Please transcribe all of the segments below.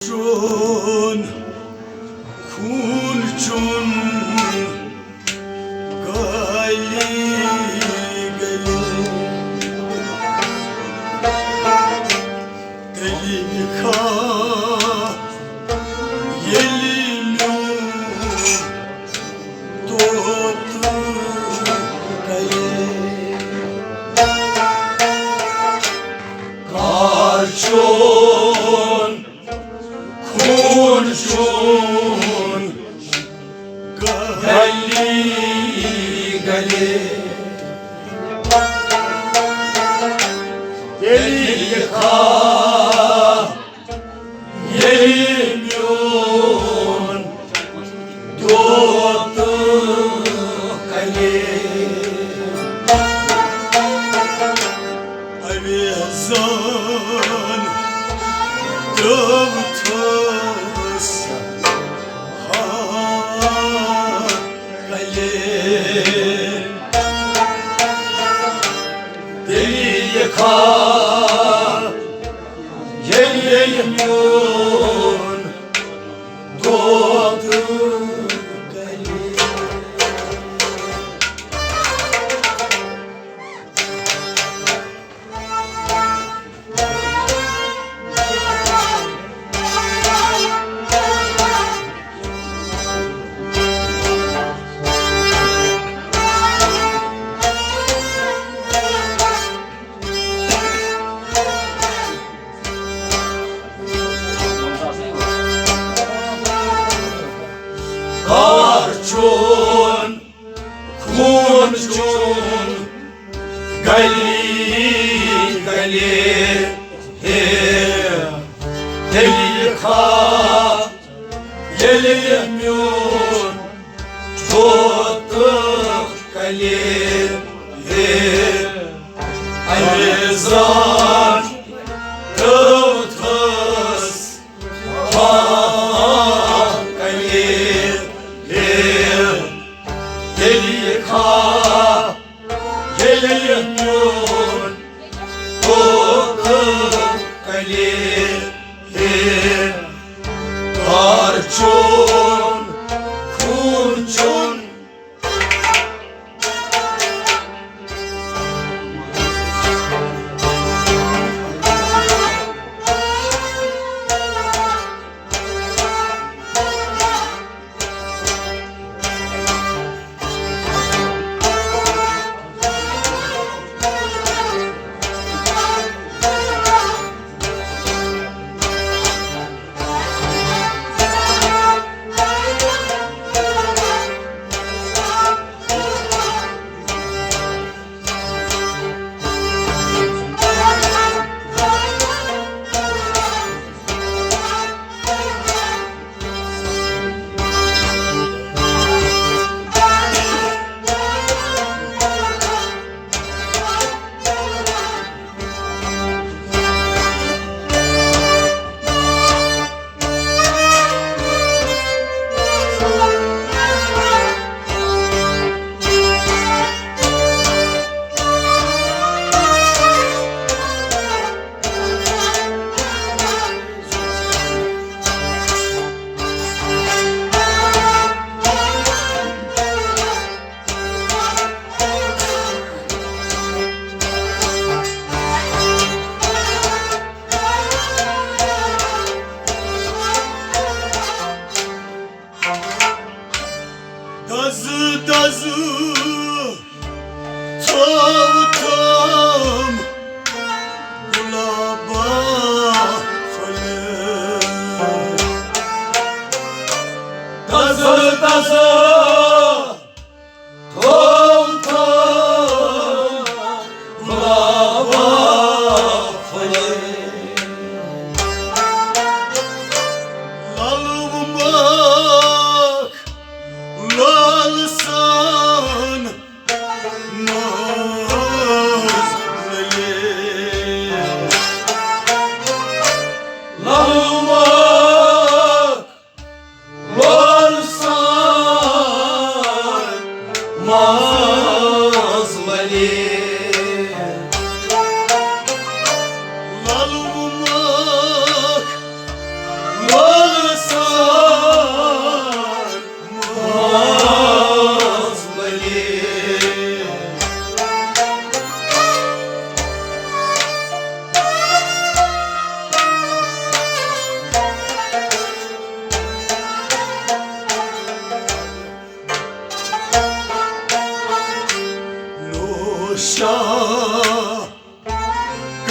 Chun khun chun gali gali gali kha yelilu tot kale karchon khun chun gali gali yeli kha yelimyon dot kale avezan davtas deli kha yelimyon dot karchon khun chun gali gali deli kha yelimyon dot kale avezan davtas deli kha yelimyon dot kale karchon khun chun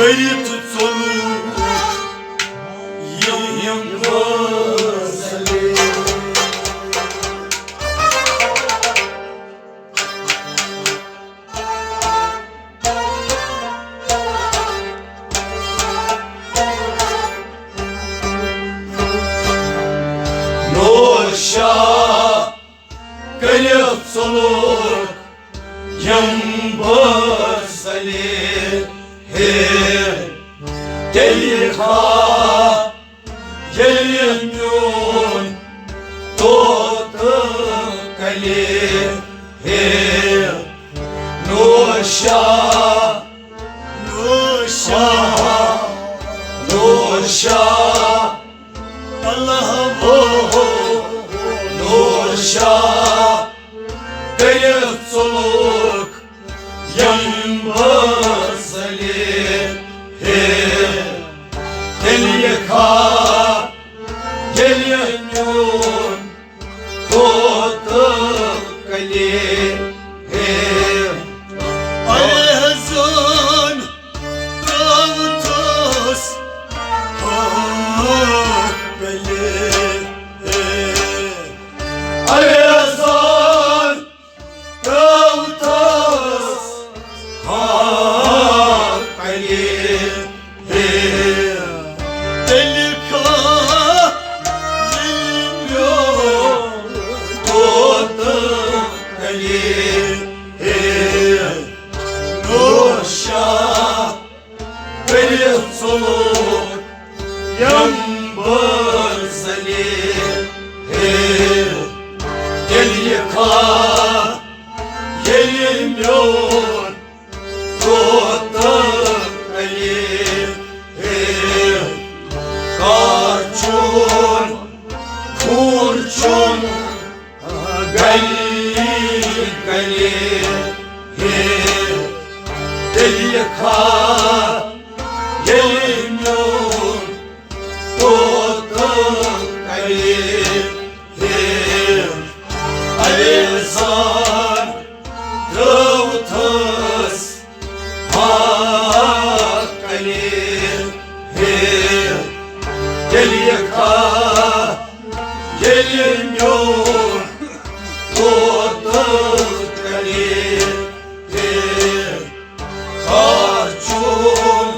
Gayret soluk yalnız Ali. Noşa gayret soluk yalnız Ali. Delika gelmiyor doğdu kali. Noşa Noşa Noşa Allah'ım Noşa gayet soluk yanmaz Ali. Delika gelmiyor doğdu kali. Alezan Davtas beli. Alezan Davtas kali. Delika gelmiyor doğdu kali. Noşa benim soluk yambaz Ali. Delika gelmiyor doğdu kali. Karçun kurçun gali gali. Delika gelmiyor doğdu kali. Alezan Davtas kali. Delika gelmiyor doğdu kali. Karçun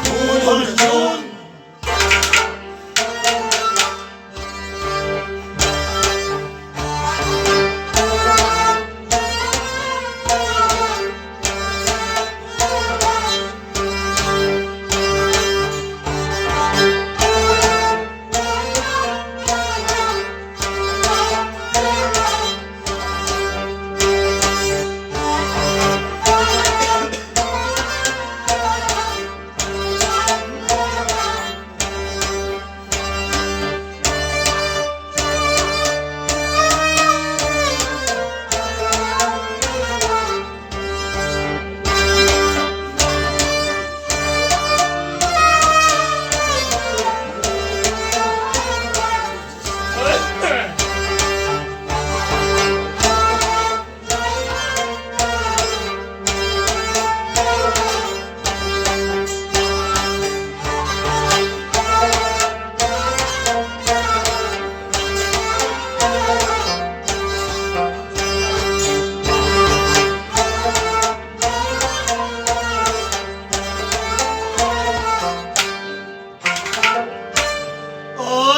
kurçun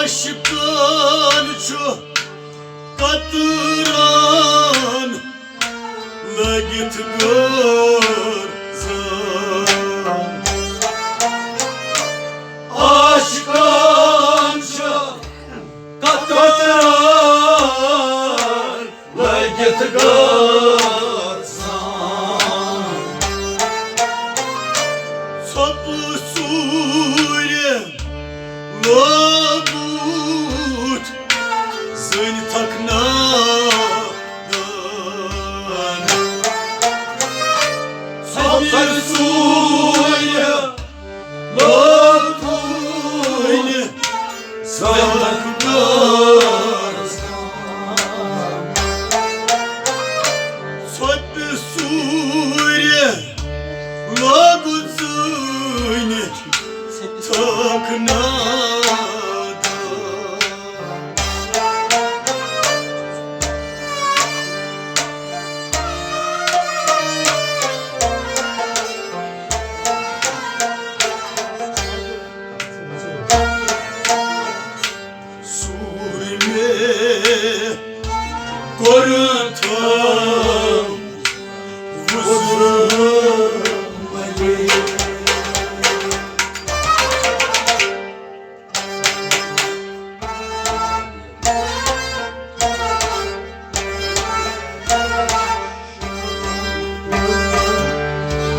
aşktan çok katıran la git görsen. Aşktan çok katıran la git görsen. Saplı Suriye labut seni taknadan. Saplı Suriye labut seni taknadan. Saplı Suriye labut Korutăm vuzumale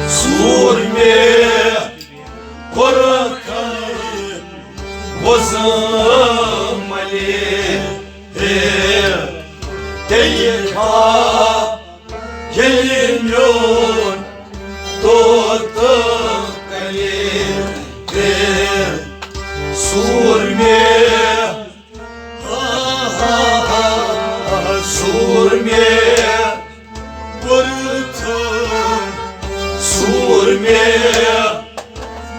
Surme Korutăm vuzumale Teyka gelmiyor Doğdu kalite Surme Surme Korutun Surme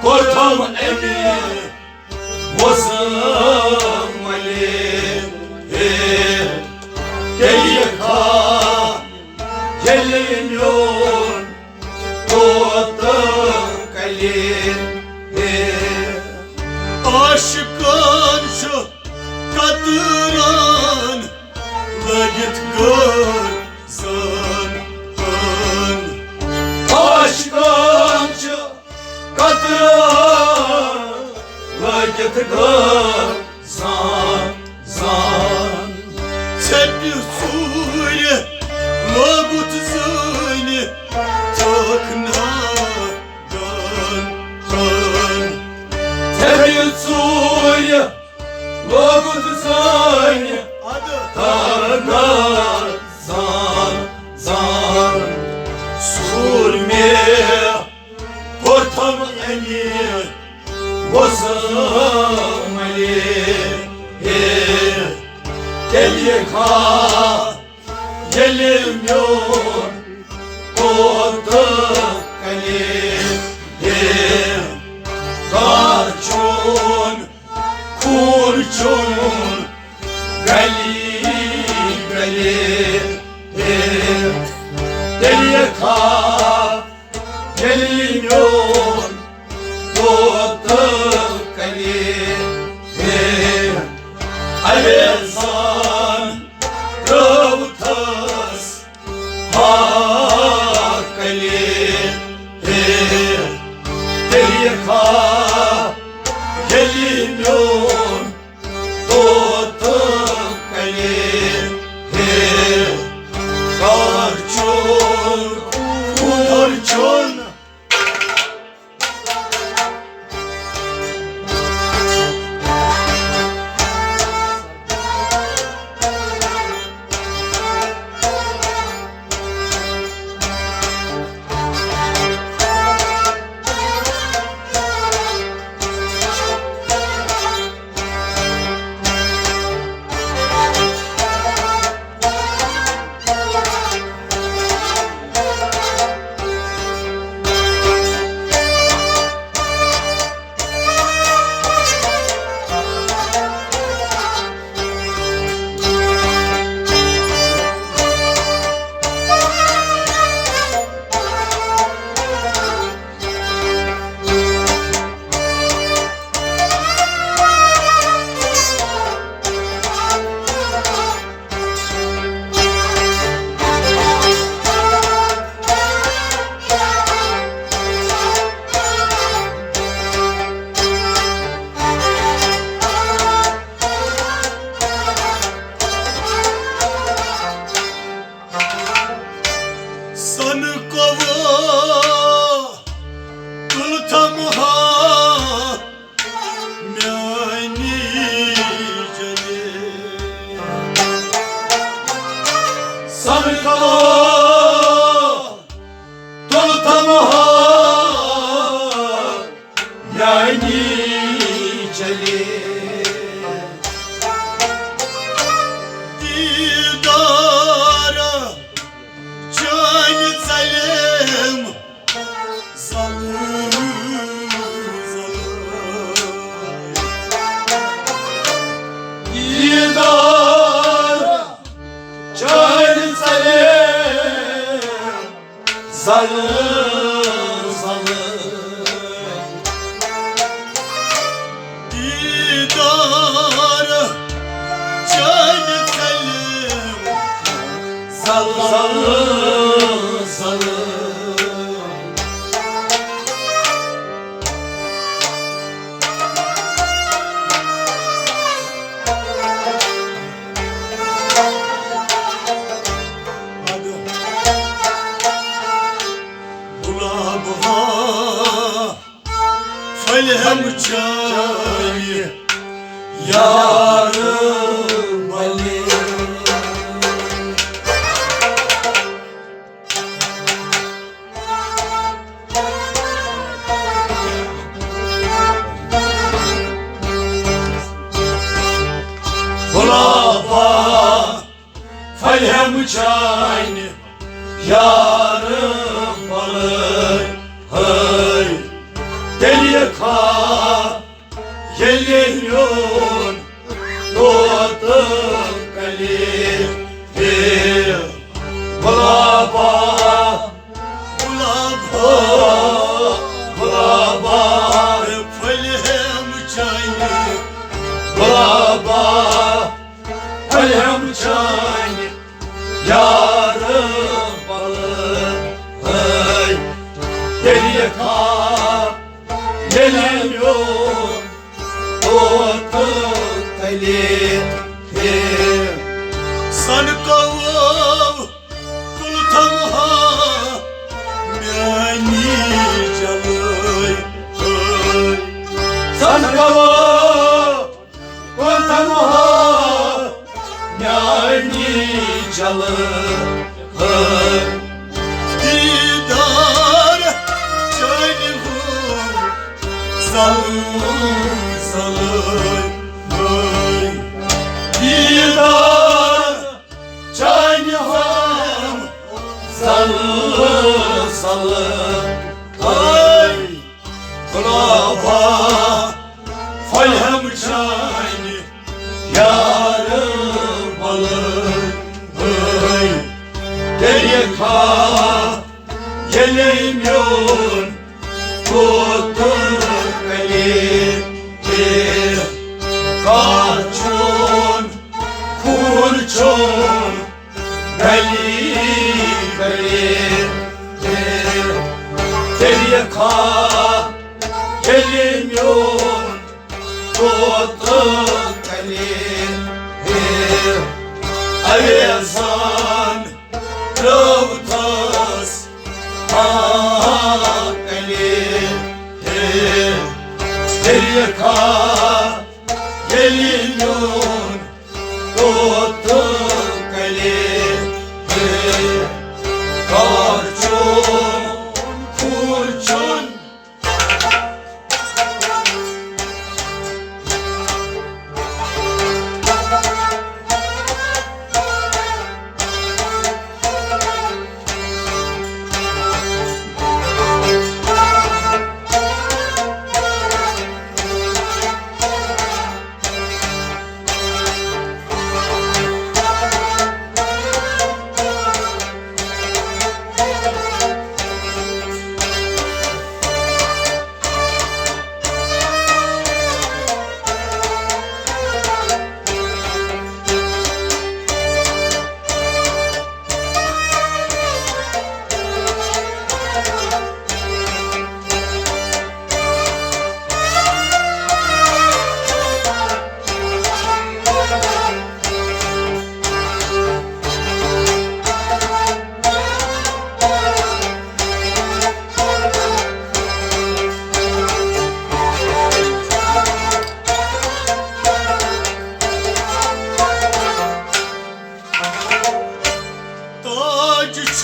Kortam emir Bozum Ali Teyka gelmiyor Doğdu kalite Aşıkan şu katıran La git gör san Aşıkan şu katıran La git gör san Tebi suyre Labut zayni Taknadan Tebi suyre Labut zayni Taknadan Surme Kortam emir Bozum Ali Teyka gelmiyor Doğdu kalite Karçun kurçun Gali Teyka gelmiyor Doğdu kalite Alezan Ravtas Hakali Teyka gelmiyor Doğdu kalite Karçun Kurçun Zalım zalım Didar Cennet sallı sallı. Falhem çayı Yarım Ali. Kulaba falhem çayni yarım balık hey deliye ka geliyor doğdum kalim bir kulaba kulaba Falhem çayı kulaba falhem çayni yarım balık hey deliye ka gelemiyor doğdum kalim bir Sanı kavam kultanha Meni çalıy Sankava kontamuha yani calı Didar çaylıhum Salın salın Didar çayniham salı salı ay kulaba falhem çayni yarım balık ay deliye ka gelemiyor tuttum kalim bir kaçun kurçun beli beli bir deliye ka gelemiyor tuttum kalim bir Avezan Ravtas Elim deliye ka geliyor tuttum kalim karçun kurçun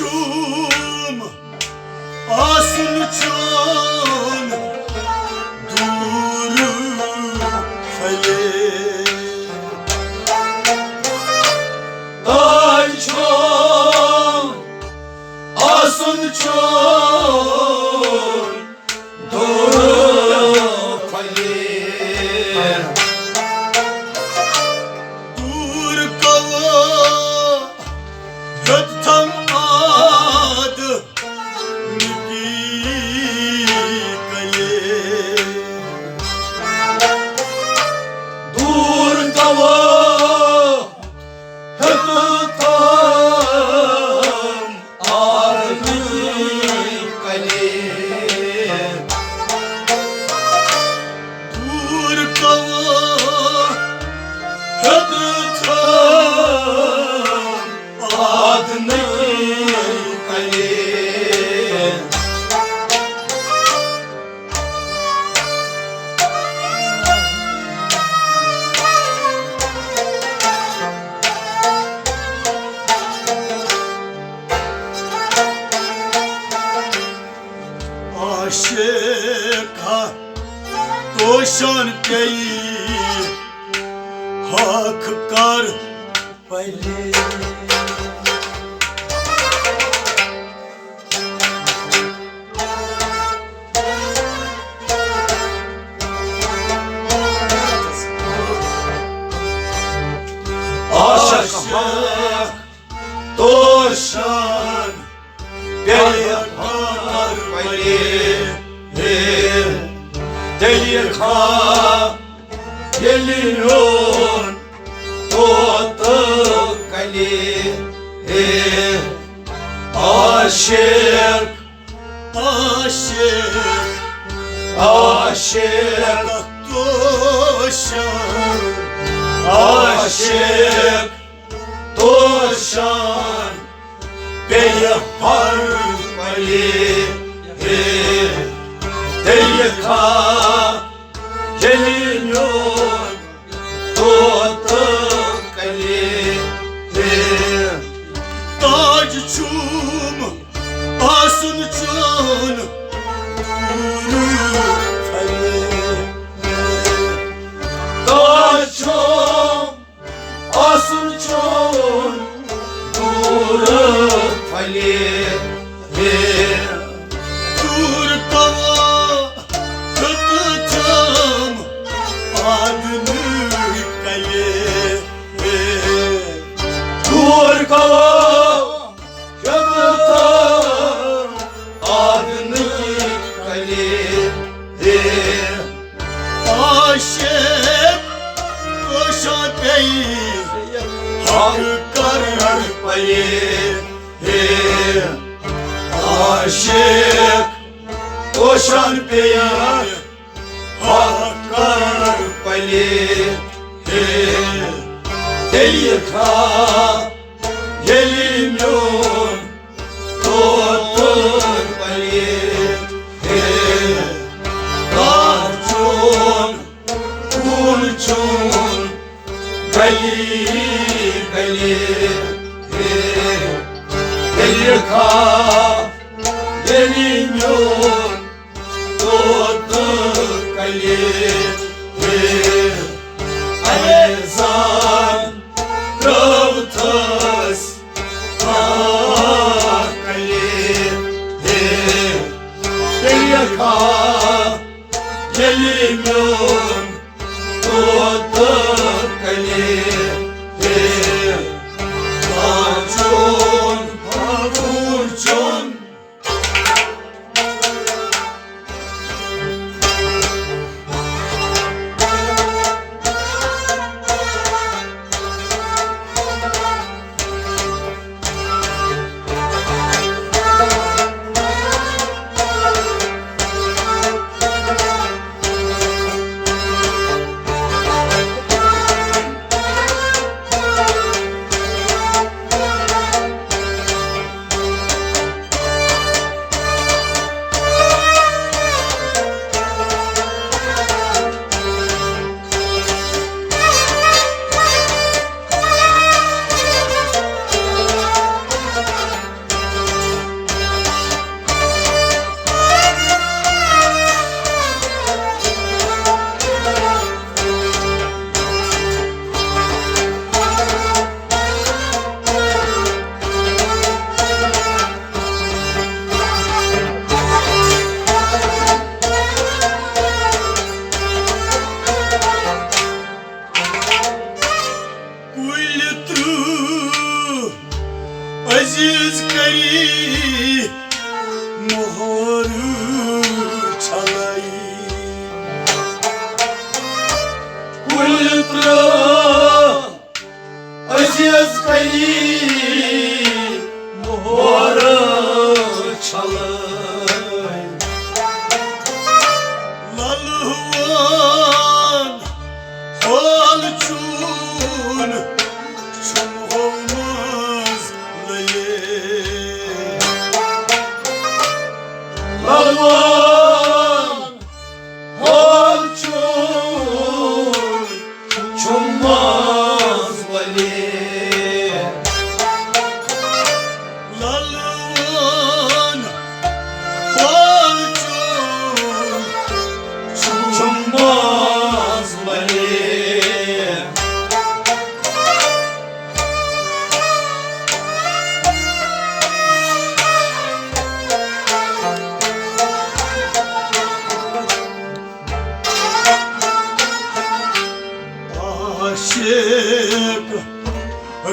Tacıçum Asılçın Duru fele Ayçon Asunçon Doğru kalim Dur kava Götten adı Niki kale dur tava hıtıta Kötütüm adını kale. Aşıka koşan değil hak kar payli. Aşık Doşan Beyhar veli Delika Gelin Doğdu kali Aşık aşık Aşık doşan Aşık Doşan Beyhar veli Delika Gelin Doğdu kali Tacçum asıncan Daçom Asunçon Duru Fali Dur kava kötütüm adını kaye. Dur kava Köpütüm Adını kali Aşık koşan değil hakkı karar payı Aşık Koşan peyar Hakkar payı Delika Gelmiyor Doğdu payı Darçun Kurçun Gali Gali Delika Gelmiyor Doğdu kali Alezan Ravtas Kali Delika Gelmiyor Doğdu kali Kurçun Kurçun aziz kari muharı çalay. Kultra Aziz kali Muharı çalay Lalhuvan halçun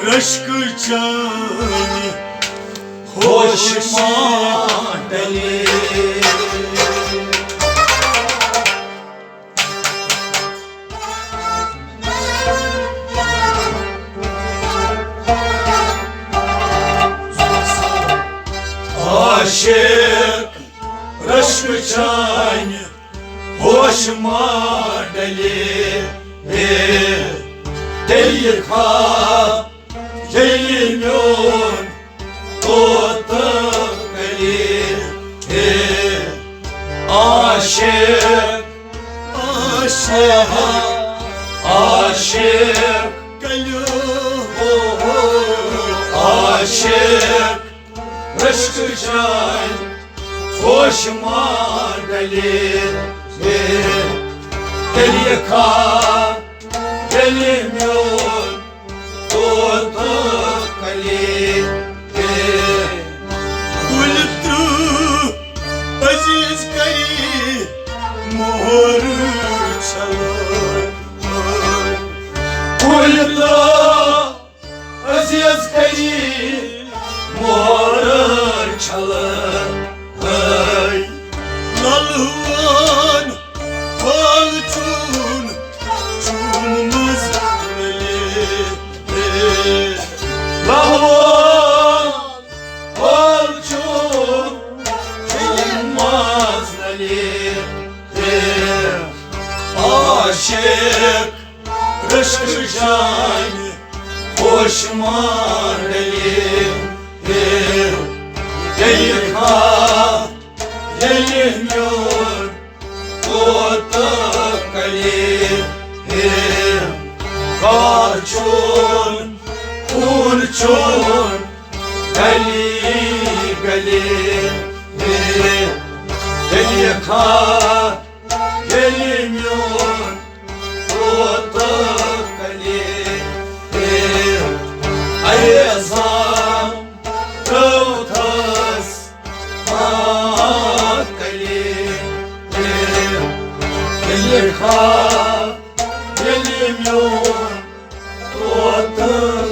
रश्क चानी होश मांडले आशिक रश्क चानी होश मांडले Değil ha, gelmiyor tutup beni aşık, आशिक aşık, गलियों aşık Rışkı can, hoş mandali Deliye ka, gelmiyor tutup beni गुलतू अजीज करी मोहर çalar Kulda aziz kayı Muharır çalır Lalvan falçun çulmaz beli Lavon Olçun Çulmaz nali Aşık Rışkı can Hoş mandali Değil ha Gelmiyor Tutup kali Karçun Kurçun Gali gali Deliye ka Gelmiyor Tutup kali Ayazam Rautas Kali Deliye ka Gelmiyor Tutup